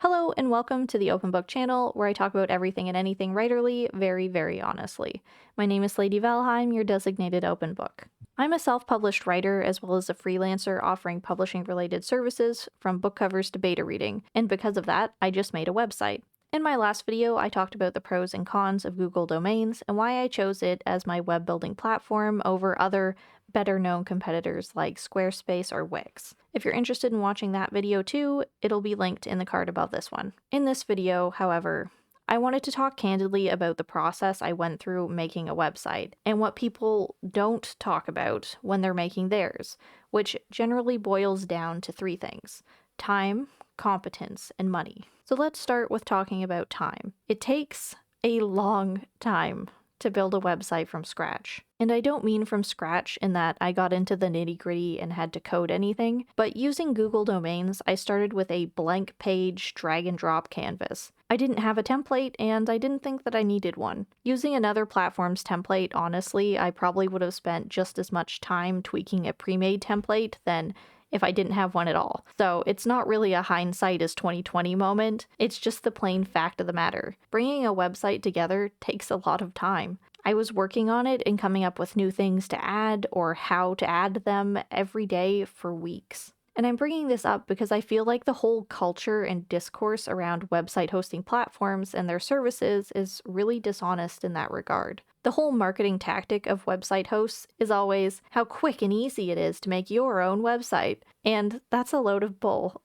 Hello and welcome to the Open Book channel where I talk about everything and anything writerly very, very honestly. My name is Lady Valheim, your designated open book. I'm a self-published writer as well as a freelancer offering publishing-related services from book covers to beta reading, and because of that, I just made a website. In my last video, I talked about the pros and cons of Google Domains and why I chose it as my web building platform over other better-known competitors like Squarespace or Wix. If you're interested in watching that video too, it'll be linked in the card above this one. In this video, however, I wanted to talk candidly about the process I went through making a website and what people don't talk about when they're making theirs, which generally boils down to three things: time, competence, and money. So let's start with talking about time. It takes a long time to build a website from scratch. And I don't mean from scratch in that I got into the nitty-gritty and had to code anything, but using Google Domains, I started with a blank page drag and drop canvas. I didn't have a template, and I didn't think that I needed one. Using another platform's template, honestly, I probably would have spent just as much time tweaking a pre-made template than if I didn't have one at all. So it's not really a hindsight is 2020 moment, it's just the plain fact of the matter. Bringing a website together takes a lot of time. I was working on it and coming up with new things to add or how to add them every day for weeks. And I'm bringing this up because I feel like the whole culture and discourse around website hosting platforms and their services is really dishonest in that regard. The whole marketing tactic of website hosts is always how quick and easy it is to make your own website, and that's a load of bull.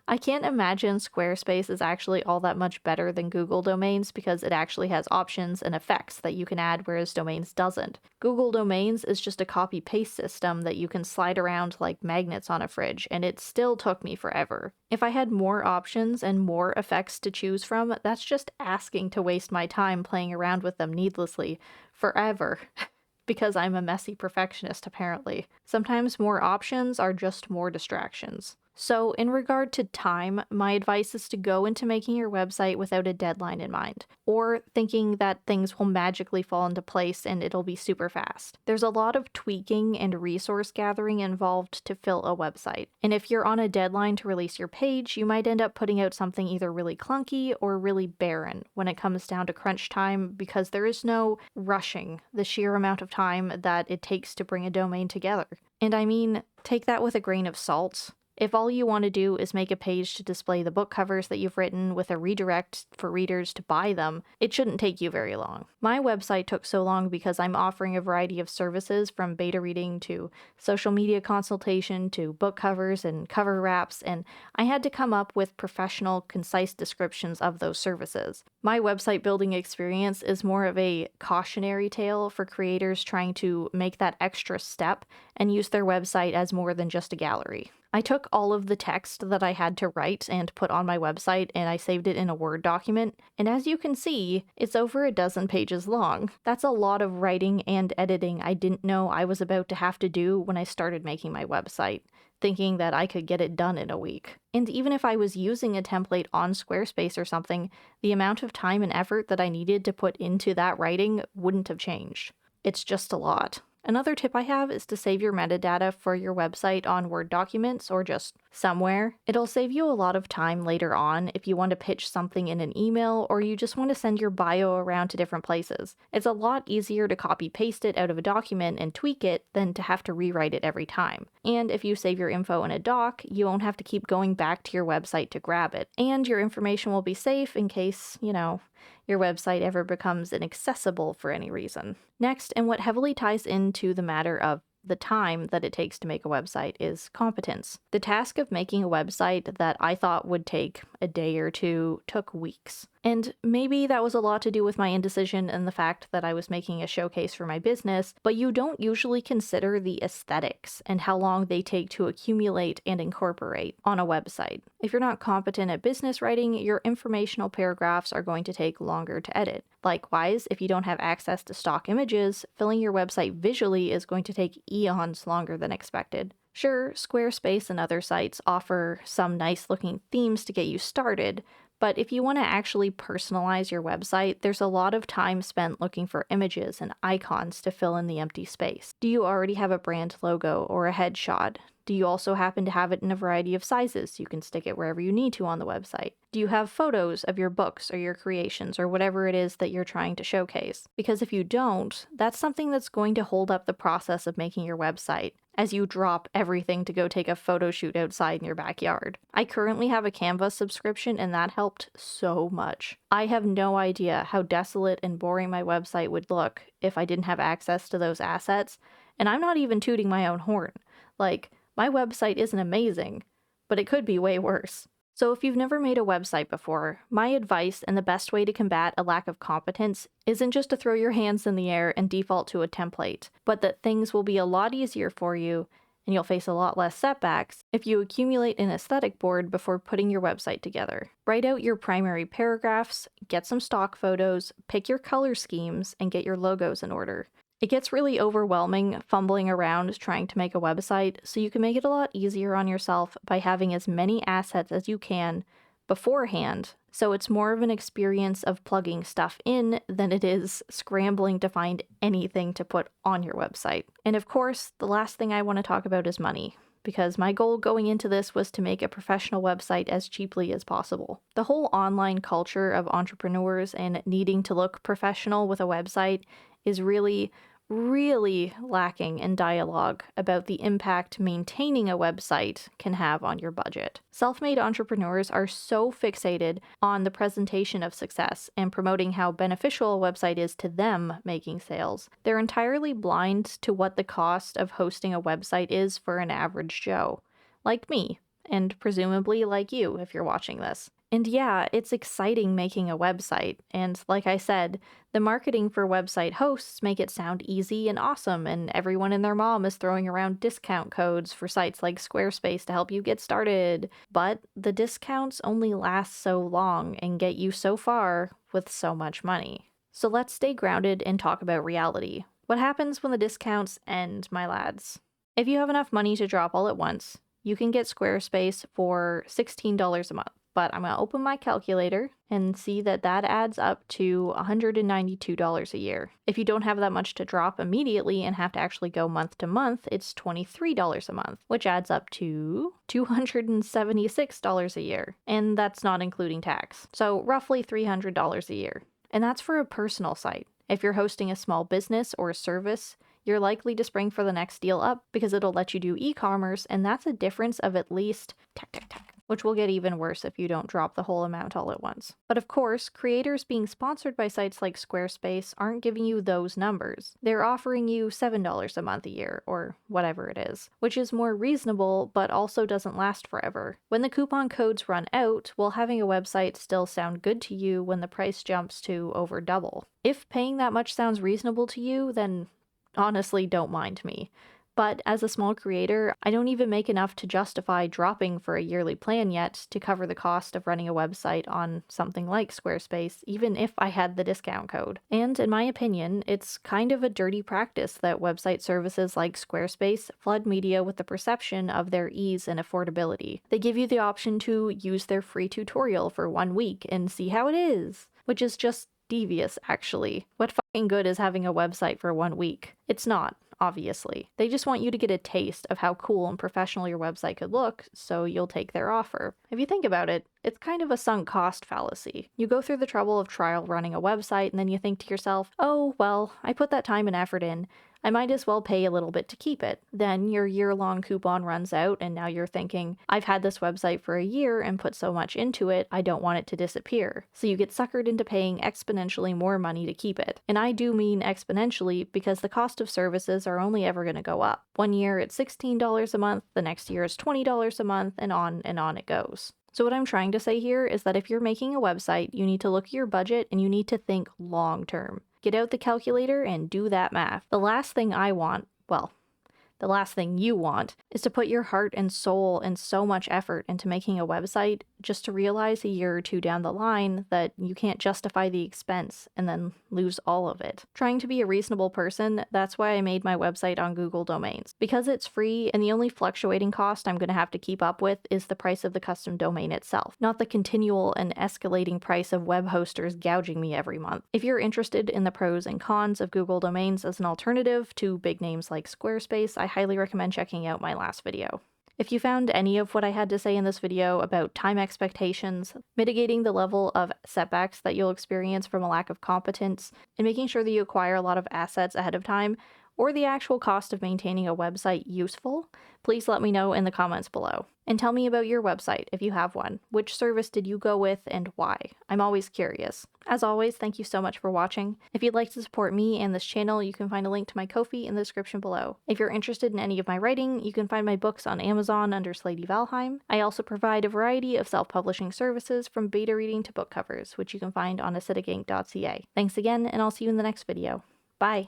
I can't imagine Squarespace is actually all that much better than Google Domains because it actually has options and effects that you can add, whereas Domains doesn't. Google Domains is just a copy-paste system that you can slide around like magnets on a fridge, and it still took me forever. If I had more options and more effects to choose from, that's just asking to waste my time playing around with them needlessly forever. Because I'm a messy perfectionist, apparently. Sometimes more options are just more distractions. So in regard to time, my advice is to go into making your website without a deadline in mind, or thinking that things will magically fall into place and it'll be super fast. There's a lot of tweaking and resource gathering involved to fill a website, and if you're on a deadline to release your page, you might end up putting out something either really clunky or really barren when it comes down to crunch time because there is no rushing the sheer amount of time that it takes to bring a domain together. And I mean, take that with a grain of salt. If all you want to do is make a page to display the book covers that you've written with a redirect for readers to buy them, it shouldn't take you very long. My website took so long because I'm offering a variety of services from beta reading to social media consultation to book covers and cover wraps, and I had to come up with professional, concise descriptions of those services. My website building experience is more of a cautionary tale for creators trying to make that extra step and use their website as more than just a gallery. I took all of the text that I had to write and put on my website and I saved it in a Word document, and as you can see, it's over a dozen pages long. That's a lot of writing and editing I didn't know I was about to have to do when I started making my website, thinking that I could get it done in a week. And even if I was using a template on Squarespace or something, the amount of time and effort that I needed to put into that writing wouldn't have changed. It's just a lot. Another tip I have is to save your metadata for your website on Word documents or just somewhere. It'll save you a lot of time later on if you want to pitch something in an email or you just want to send your bio around to different places. It's a lot easier to copy-paste it out of a document and tweak it than to have to rewrite it every time. And if you save your info in a doc, you won't have to keep going back to your website to grab it. And your information will be safe in case, your website ever becomes inaccessible for any reason. Next, and what heavily ties into the matter of the time that it takes to make a website, is competence. The task of making a website that I thought would take a day or two took weeks. And maybe that was a lot to do with my indecision and the fact that I was making a showcase for my business, but you don't usually consider the aesthetics and how long they take to accumulate and incorporate on a website. If you're not competent at business writing, your informational paragraphs are going to take longer to edit. Likewise, if you don't have access to stock images, filling your website visually is going to take eons longer than expected. Sure, Squarespace and other sites offer some nice looking themes to get you started, But if you want to actually personalize your website, there's a lot of time spent looking for images and icons to fill in the empty space. Do you already have a brand logo or a headshot? Do you also happen to have it in a variety of sizes? You can stick it wherever you need to on the website. Do you have photos of your books or your creations or whatever it is that you're trying to showcase? Because if you don't, that's something that's going to hold up the process of making your website as you drop everything to go take a photo shoot outside in your backyard. I currently have a Canva subscription and that helped so much. I have no idea how desolate and boring my website would look if I didn't have access to those assets, and I'm not even tooting my own horn. Like, my website isn't amazing, but it could be way worse. So if you've never made a website before, my advice and the best way to combat a lack of competence isn't just to throw your hands in the air and default to a template, but that things will be a lot easier for you and you'll face a lot less setbacks if you accumulate an aesthetic board before putting your website together. Write out your primary paragraphs, get some stock photos, pick your color schemes, and get your logos in order. It gets really overwhelming fumbling around trying to make a website, so you can make it a lot easier on yourself by having as many assets as you can beforehand, so it's more of an experience of plugging stuff in than it is scrambling to find anything to put on your website. And of course, the last thing I want to talk about is money, because my goal going into this was to make a professional website as cheaply as possible. The whole online culture of entrepreneurs and needing to look professional with a website is really lacking in dialogue about the impact maintaining a website can have on your budget. Self-made entrepreneurs are so fixated on the presentation of success and promoting how beneficial a website is to them making sales. They're entirely blind to what the cost of hosting a website is for an average Joe, like me, and presumably like you if you're watching this. And yeah, it's exciting making a website, and like I said, the marketing for website hosts make it sound easy and awesome, and everyone and their mom is throwing around discount codes for sites like Squarespace to help you get started. But the discounts only last so long and get you so far with so much money. So let's stay grounded and talk about reality. What happens when the discounts end, my lads? If you have enough money to drop all at once, you can get Squarespace for $16 a month. But I'm going to open my calculator and see that that adds up to $192 a year. If you don't have that much to drop immediately and have to actually go month to month, it's $23 a month, which adds up to $276 a year. And that's not including tax. So roughly $300 a year. And that's for a personal site. If you're hosting a small business or a service, you're likely to spring for the next deal up because it'll let you do e-commerce, and that's a difference of at least which will get even worse if you don't drop the whole amount all at once. But of course, creators being sponsored by sites like Squarespace aren't giving you those numbers. They're offering you $7 a month a year, or whatever it is, which is more reasonable but also doesn't last forever. When the coupon codes run out, will having a website still sound good to you when the price jumps to over double? If paying that much sounds reasonable to you, then honestly don't mind me. But as a small creator, I don't even make enough to justify dropping for a yearly plan yet to cover the cost of running a website on something like Squarespace, even if I had the discount code. And in my opinion, it's kind of a dirty practice that website services like Squarespace flood media with the perception of their ease and affordability. They give you the option to use their free tutorial for 1 week and see how it is, which is just devious, actually. What fucking good is having a website for 1 week? It's not. Obviously. They just want you to get a taste of how cool and professional your website could look, so you'll take their offer. If you think about it, it's kind of a sunk cost fallacy. You go through the trouble of trial running a website, and then you think to yourself, oh, well, I put that time and effort in. I might as well pay a little bit to keep it. Then your year-long coupon runs out, and now you're thinking, I've had this website for a year and put so much into it, I don't want it to disappear. So you get suckered into paying exponentially more money to keep it. And I do mean exponentially because the cost of services are only ever going to go up. 1 year it's $16 a month, the next year is $20 a month, and on it goes. So what I'm trying to say here is that if you're making a website, you need to look at your budget and you need to think long term. Get out the calculator and do that math. The last thing you want is to put your heart and soul and so much effort into making a website just to realize a year or two down the line that you can't justify the expense and then lose all of it. Trying to be a reasonable person, that's why I made my website on Google Domains. Because it's free and the only fluctuating cost I'm going to have to keep up with is the price of the custom domain itself, not the continual and escalating price of web hosters gouging me every month. If you're interested in the pros and cons of Google Domains as an alternative to big names like Squarespace, I highly recommend checking out my last video. If you found any of what I had to say in this video about time expectations, mitigating the level of setbacks that you'll experience from a lack of competence, and making sure that you acquire a lot of assets ahead of time, or the actual cost of maintaining a website useful, please let me know in the comments below. And tell me about your website, if you have one. Which service did you go with and why? I'm always curious. As always, thank you so much for watching. If you'd like to support me and this channel, you can find a link to my Ko-fi in the description below. If you're interested in any of my writing, you can find my books on Amazon under Slady Valheim. I also provide a variety of self-publishing services from beta reading to book covers, which you can find on acidicinc.ca. Thanks again, and I'll see you in the next video. Bye!